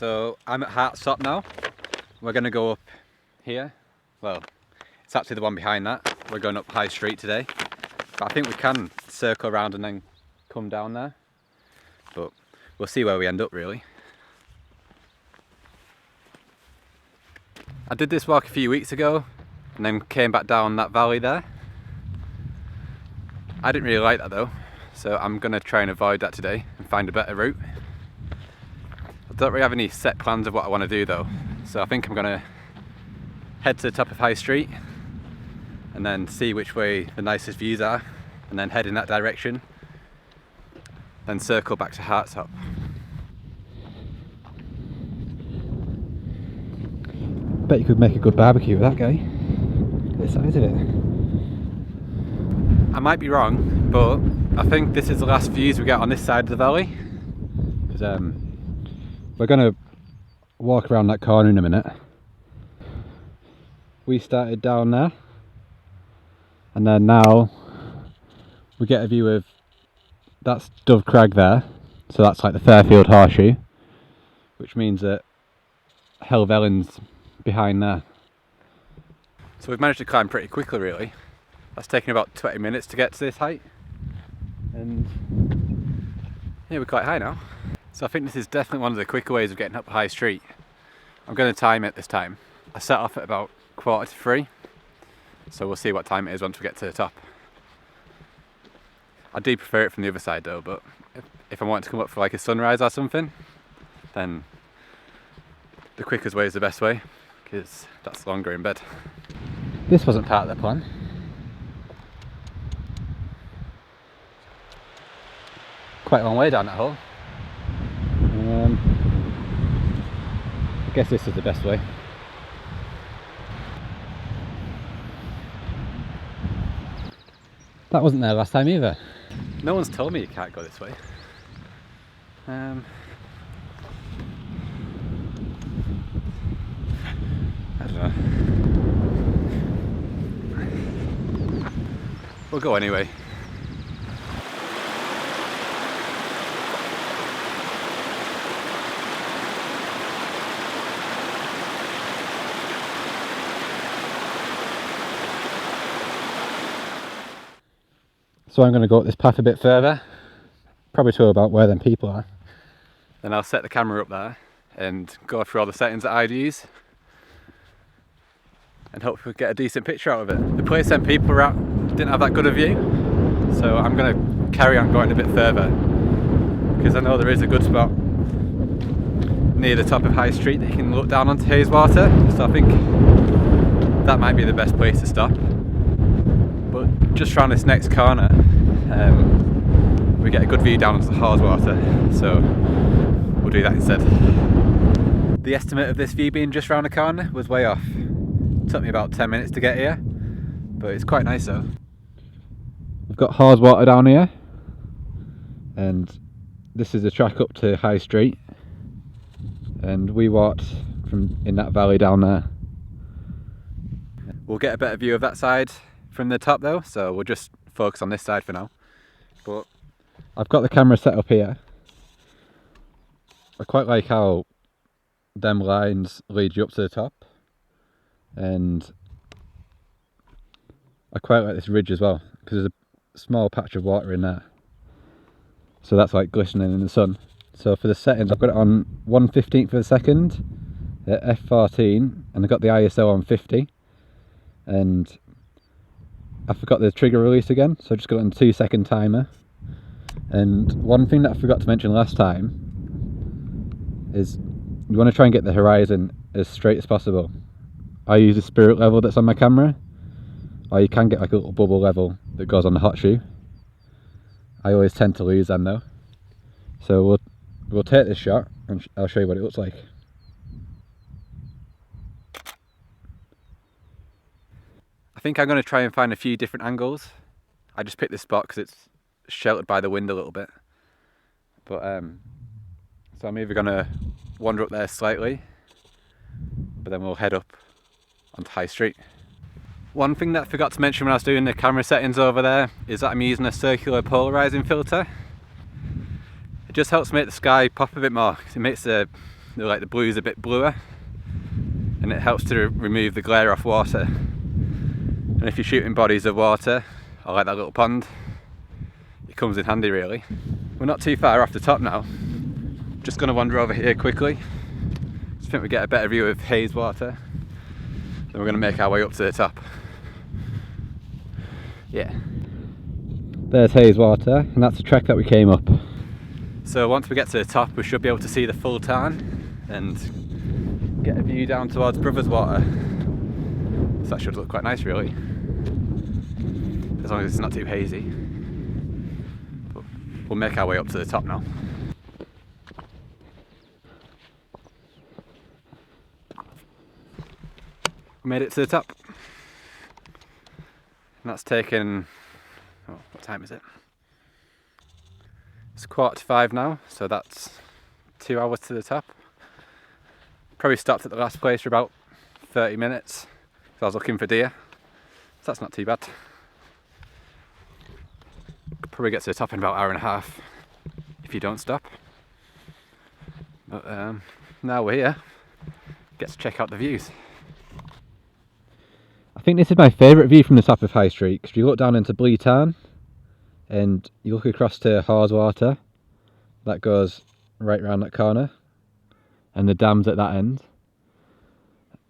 So I'm at Hartsop now. We're going to go up here. Well, it's actually the one behind that. We're going up High Street today. But I think we can circle around and then come down there. But we'll see where we end up really. I did this walk a few weeks ago and then came back down that valley there. I didn't really like that though, so I'm going to try and avoid that today and find a better route. I don't really have any set plans of what I want to do though, so I think I'm going to head to the top of High Street and then see which way the nicest views are and then head in that direction, then circle back to Hartsop. Bet you could make a good barbecue with that guy. Look at the size of it. I might be wrong, but I think this is the last views we get on this side of the valley. Because we're going to walk around that corner in a minute. We started down there, and then now we get a view of, that's Dove Crag there, so that's like the Fairfield Horseshoe, which means that Helvelin's behind there. So we've managed to climb pretty quickly really. That's taken about 20 minutes to get to this height, and yeah, we're quite high now. So I think this is definitely one of the quicker ways of getting up High Street. I'm going to time it this time. I set off at about 2:45, so we'll see what time it is once we get to the top. I do prefer it from the other side though, but if I want to come up for like a sunrise or something, then the quickest way is the best way, because that's longer in bed. This wasn't part of the plan. Quite a long way down that hole. I guess this is the best way. That wasn't there last time either. No one's told me you can't go this way. I don't know. We'll go anyway. So I'm going to go up this path a bit further, probably to about where them people are. Then I'll set the camera up there and go through all the settings that I'd use and hopefully get a decent picture out of it. The place them people were at didn't have that good a view, so I'm going to carry on going a bit further because I know there is a good spot near the top of High Street that you can look down onto Hazewater, so I think that might be the best place to stop. But just round this next corner we get a good view down onto the Hazewater, so we'll do that instead. The estimate of this view being just round the corner was way off. It took me about 10 minutes to get here, but it's quite nice though. We've got Hazewater down here, and this is the track up to High Street, and we walked from in that valley down there. We'll get a better view of that side from the top though, so we'll just focus on this side for now. But I've got the camera set up here. I quite like how them lines lead you up to the top, and I quite like this ridge as well because there's a small patch of water in there, so that's like glistening in the sun. So for the settings I've got it on 1/15 of a second at f14, and I've got the ISO on 50, and I forgot the trigger release again, so I just got it on 2-second timer. And one thing that I forgot to mention last time is you want to try and get the horizon as straight as possible. I use the spirit level that's on my camera, or you can get like a little bubble level that goes on the hot shoe. I always tend to lose them though. So we'll take this shot and I'll show you what it looks like. I think I'm going to try and find a few different angles. I just picked this spot because it's sheltered by the wind a little bit. But so I'm either going to wander up there slightly, but then we'll head up onto High Street. One thing that I forgot to mention when I was doing the camera settings over there is that I'm using a circular polarizing filter. It just helps make the sky pop a bit more. It makes the like the blue's a bit bluer, and it helps to remove the glare off water. And if you're shooting bodies of water, or like that little pond, it comes in handy really. We're not too far off the top now. Just going to wander over here quickly. I think we get a better view of Hayes water. Then we're going to make our way up to the top. Yeah. There's Hayes water, and that's the trek that we came up. So once we get to the top, we should be able to see the full tarn and get a view down towards Brothers Water. So that should look quite nice really, as long as it's not too hazy. But we'll make our way up to the top now. We made it to the top. And that's taken, oh, what time is it? It's 4:45 now, so that's 2 hours to the top. Probably stopped at the last place for about 30 minutes, because I was looking for deer. So that's not too bad. Could probably get to the top in about an hour and a half, if you don't stop. But now we're here, get to check out the views. I think this is my favourite view from the top of High Street, because you look down into Blee Tarn and you look across to Hawes Water. That goes right round that corner, and the dam's at that end.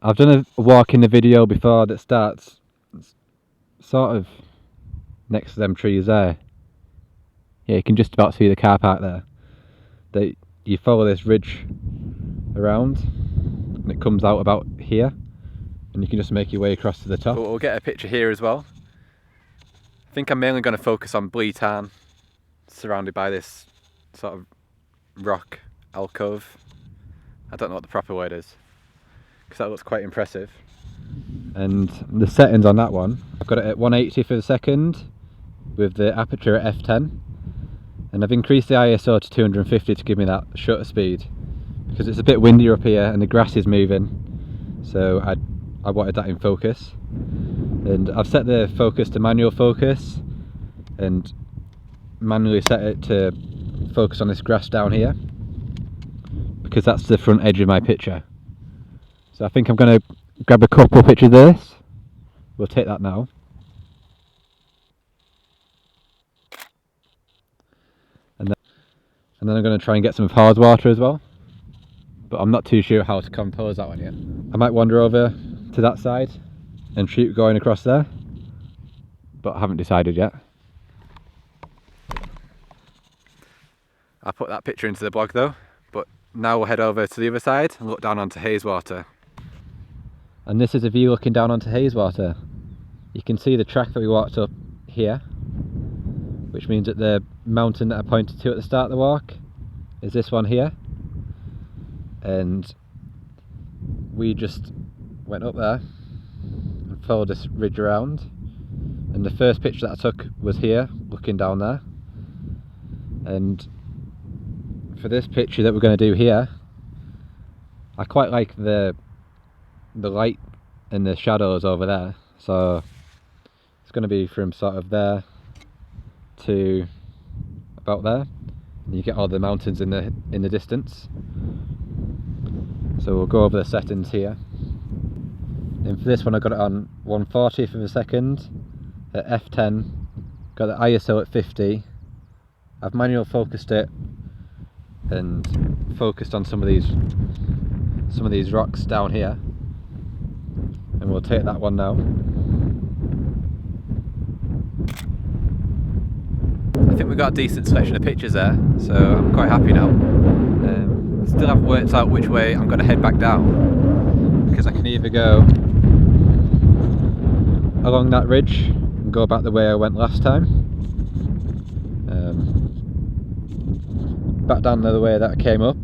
I've done a walk in the video before that starts sort of next to them trees there. Yeah, you can just about see the car park there. That you follow this ridge around and it comes out about here, and you can just make your way across to the top. We'll get a picture here as well. I think I'm mainly going to focus on Blee Tarn, surrounded by this sort of rock alcove. I don't know what the proper word is, because that looks quite impressive. And the settings on that one, I've got it at 180 for the second with the aperture at f10, and I've increased the ISO to 250 to give me that shutter speed, because it's a bit windier up here and the grass is moving, so I wanted that in focus. And I've set the focus to manual focus and manually set it to focus on this grass down here, because that's the front edge of my picture. So I think I'm going to grab a couple pictures of this. We'll take that now. And then I'm going to try and get some of Hawes Water as well, but I'm not too sure how to compose that one yet. I might wander over to that side and shoot going across there, but I haven't decided yet. I put that picture into the blog though, but now we'll head over to the other side and look down onto Hayes Water. And this is a view looking down onto Hayes Water. You can see the track that we walked up here, which means that the mountain that I pointed to at the start of the walk is this one here. And we just went up there and followed this ridge around. And the first picture that I took was here, looking down there. And for this picture that we're going to do here, I quite like the light and the shadows over there, so it's going to be from sort of there to about there, and you get all the mountains in the distance. So we'll go over the settings here, and for this one I got it on 140 for the second at f10, got the ISO at 50. I've manual focused it and focused on some of these rocks down here, and we'll take that one now. I think we got a decent selection of pictures there, so I'm quite happy now. Still haven't worked out which way I'm going to head back down, because I can either go along that ridge and go back the way I went last time, back down the way that I came up,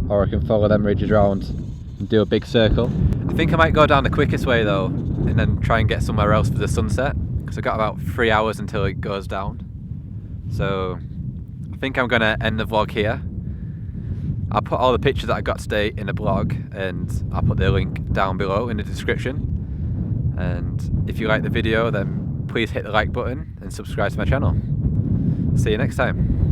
or I can follow them ridges around and do a big circle. I think I might go down the quickest way though, and then try and get somewhere else for the sunset, because I've got about 3 hours until it goes down. So I think I'm going to end the vlog here. I'll put all the pictures that I got today in the blog, and I'll put the link down below in the description. And if you like the video, then please hit the like button and subscribe to my channel. See you next time.